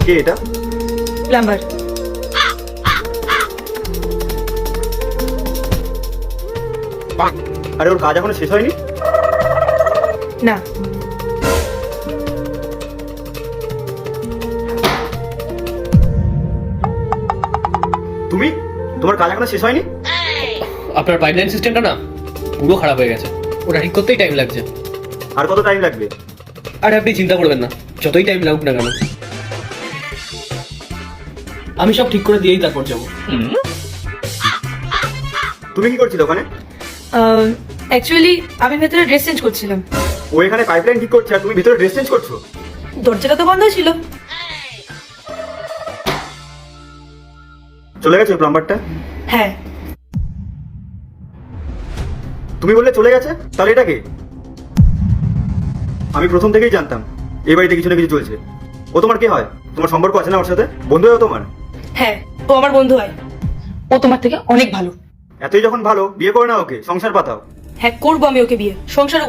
কে এটা? প্লাম্বার। আরে ওর কাজ এখনো শেষ হয়নি? না, তুমি? তোমার কাজ এখনো শেষ হয়নি? আপনার পাইপলাইন সিস্টেমটা না পুরো খারাপ হয়ে গেছে, ওটা ঠিক করতেই টাইম লাগছে। আর কত টাইম লাগবে? আরে আপনি চিন্তা করবেন না, যতই টাইম লাগুক না কেন আমি সব ঠিক করে দিয়েই তারপর যাবো। তুমি কি করছিলে ওখানে? অ্যাকচুয়ালি আমি ভেতরে ড্রেস চেঞ্জ করছিলাম। ও এখানে পাইপলাইন ঠিক করছে আর তুমি ভিতরে ড্রেস চেঞ্জ করছো? দরজাটা তো বন্ধ ছিল। চলে গেছে প্লাম্বারটা? হ্যাঁ, তুমি বললে চলে গেছে, তাহলে এটা কে? আমি প্রথম থেকেই জানতাম এই বাড়িতে কিছু না কিছু চলছে। ও তোমার কে হয়? তোমার সম্পর্ক আছে না ওর সাথে? বন্ধু হয় ও তোমার? হ্যাঁ, ও আমার বন্ধু হয়। ও তোমার থেকে অনেক ভালো। এতই যখন ভালো, বিয়ে করে না ওকে, সংসার পাতাও। হ্যাঁ, করবো আমি ওকে বিয়ে, সংসার